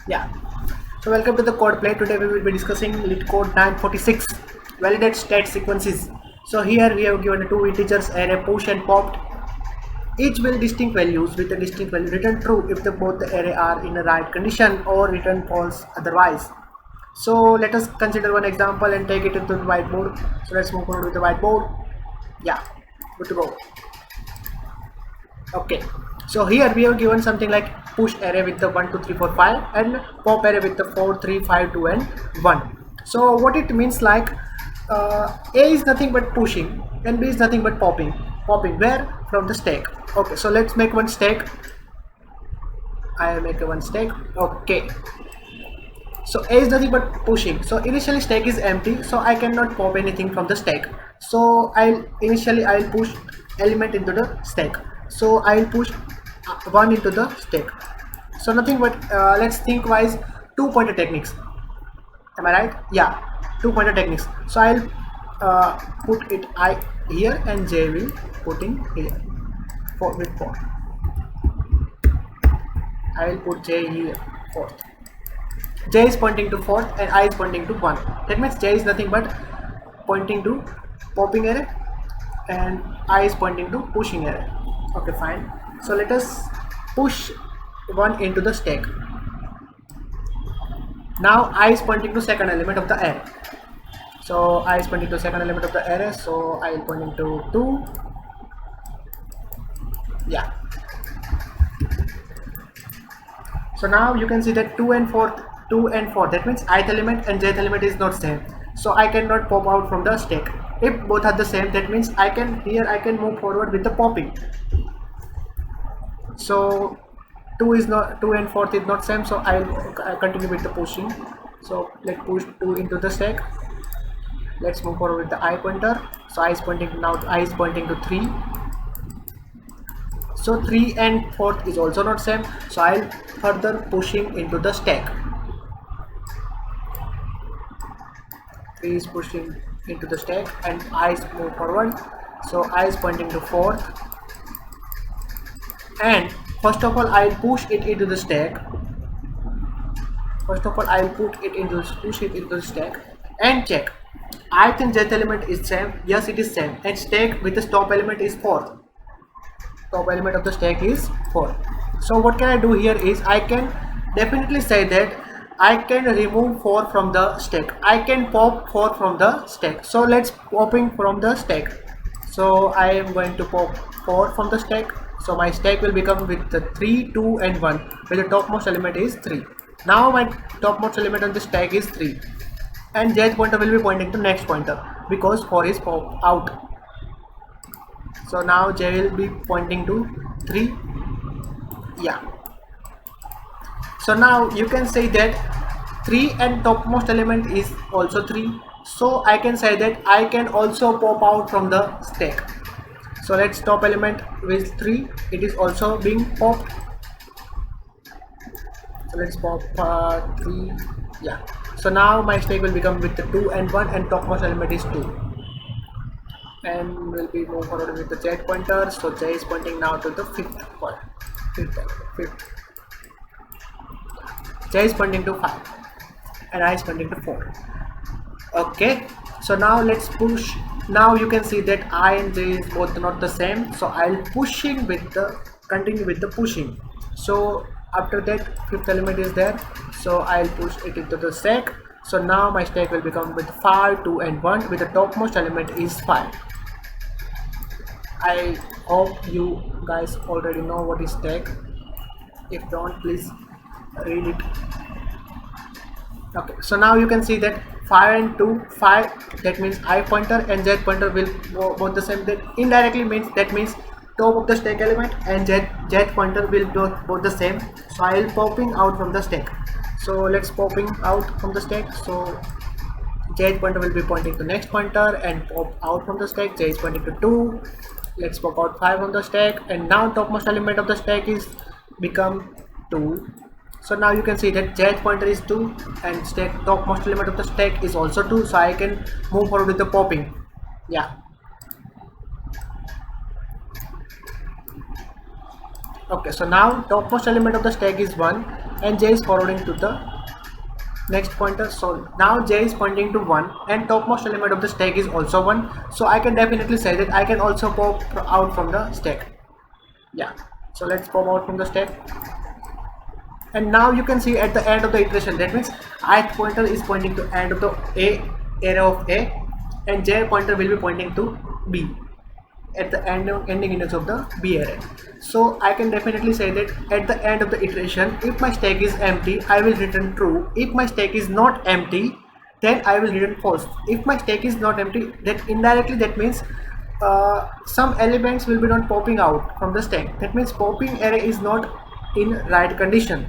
Yeah. So welcome to the code play. Today we will be discussing leetcode 946 validate state sequences. So here we have given two integers array push and popped. Each will distinct values with a distinct value return true if both the array are in a right condition or return false otherwise. So let us consider one example and take it into the whiteboard. So let's move on with the whiteboard. Yeah, good to go. Okay, so here we have given something like push array with the 1 2 3 4 5 and pop array with the 4 3 5 2 and 1. So what it means like a is nothing but pushing and b is nothing but popping where from the stack. Okay, so let's make one stack. I make a one stack. Okay, so a is nothing but pushing, so initially stack is empty, so I cannot pop anything from the stack. So I'll push element into the stack, so I'll push one into the stack. So nothing but let's think wise two pointer techniques. Am I right? Yeah, two pointer techniques. So I'll put it I here and j will put in here for with 4. I will put j here fourth. J is pointing to 4th and I is pointing to 1. That means J is nothing but pointing to popping array and I is pointing to pushing array. Okay, fine. So let us push 1 into the stack. Now I is pointing to second element of the array. So I is pointing to second element of the array, so I is pointing to 2. Yeah. So now you can see that 2 and 4, that means ith element and jth element is not same, so I cannot pop out from the stack. If both are the same, that means I can move forward with the popping. So 2 and 4 is not same, so I'll continue with the pushing. So let's push 2 into the stack. Let's move forward with the I pointer. So I is pointing to 3. So 3 and 4th is also not same, so I'll further pushing into the stack. 3 is pushing into the stack and I is move forward, so I is pointing to 4th. And first of all I'll push it into the stack. Push it into the stack and check. I think jth element is same. Yes, it is same. And stack with the top element is 4th. Top element of the stack is 4. So what can I do here is I can definitely say that I can remove 4 from the stack. I can pop 4 from the stack. So let's popping from the stack. So I am going to pop 4 from the stack. So my stack will become with the 3, 2 and 1, where the topmost element is 3. Now my topmost element on the stack is 3 and jth pointer will be pointing to next pointer because 4 is pop out. So now j will be pointing to 3. Yeah. So now you can say that 3 and topmost element is also 3. So I can say that I can also pop out from the stack. So let's top element with 3. It is also being popped. So let's pop 3. Yeah. So now my stack will become with the 2 and 1 and topmost element is 2. And we'll be moving forward with the z pointer. So j is pointing now to the fifth. J is pointing to 5 and I is pointing to 4. Okay, so now let's push. Now you can see that I and j is both not the same, so I'll continue with the pushing. So after that fifth element is there, so I'll push it into the stack. So now my stack will become with 5, 2 and 1, with the topmost element is 5. I hope you guys already know what is stack. If don't, please read it. Okay, so now you can see that 5 and 2, 5, that means I pointer and z pointer will both the same. That indirectly means top of the stack element and z pointer will both the same. So I will popping out from the stack. So let's popping out from the stack. So j pointer will be pointing to next pointer and pop out from the stack. J is pointing to 2. Let's pop out 5 on the stack, and now topmost element of the stack is become 2. So now you can see that j pointer is 2 and stack topmost element of the stack is also 2. So I can move forward with the popping. Yeah. Okay, so now topmost element of the stack is 1 and j is forwarding to the next pointer. So now j is pointing to 1 and topmost element of the stack is also 1, so I can definitely say that I can also pop out from the stack. Yeah, so let's pop out from the stack, and now you can see at the end of the iteration, that means ith pointer is pointing to end of the a array of a, and j pointer will be pointing to b at the ending index of the b array. So I can definitely say that at the end of the iteration, if my stack is empty, I will return true. If my stack is not empty, then I will return false. If my stack is not empty, that indirectly that means some elements will be not popping out from the stack. That means popping array is not in right condition.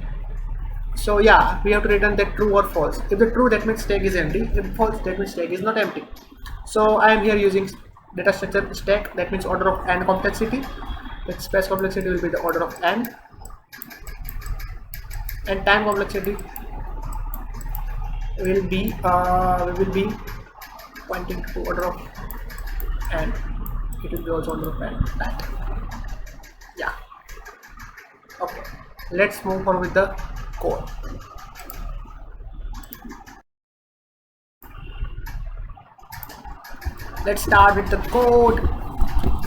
So yeah, we have to return that true or false. If the true, that means stack is empty. If false, that means stack is not empty. So I am here using data structure stack, that means order of n complexity. That space complexity will be the order of n, and time complexity will be pointing to order of n. It will be also order of n. That. Yeah. Okay. Let's move on with the code. Let's start with the code.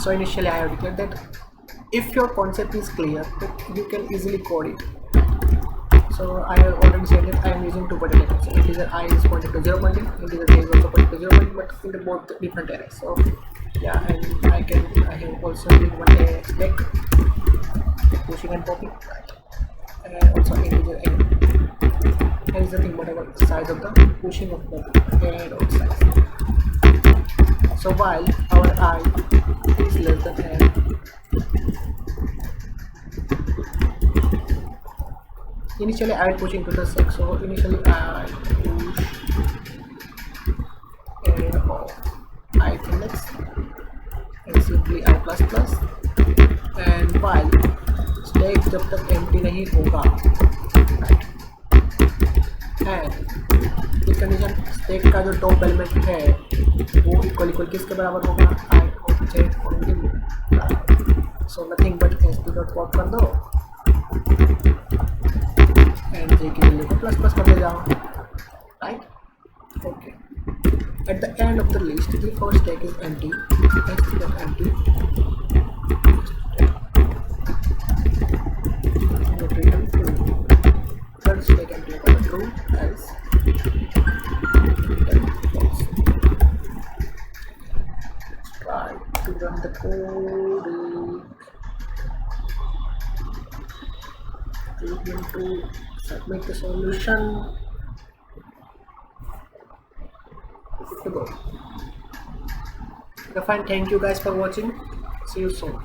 So initially I have declared that if your concept is clear, that you can easily code it. So I have already said that I am using two pointer methods. So integer I is pointed to 0 pointing, integer j is also pointed to 0 pointing, but in the both different arrays. So yeah, and I have also used one array stack, pushing and popping, and also integer n. N is the thing whatever size of the pushing of the and or size. So while our I is less than n, initially I will push into the stack. So initially I push array of I index and simply I plus plus, and while stack जब तक empty नहीं होगा, right? And इस condition stack का जो top element है वो equal किसके बराबर होगा, I object only, so nothing but S dot pop कर दो एंड जे की वैल्यू को प्लस प्लस कर दे जाओ, right. Okay, at the end of the list, if our stack is empty, s dot empty, return true. Third stack empty equal true, else return false. Try to run the code. Click into submit the solution. To go. Okay, fine. Thank you guys for watching. See you soon.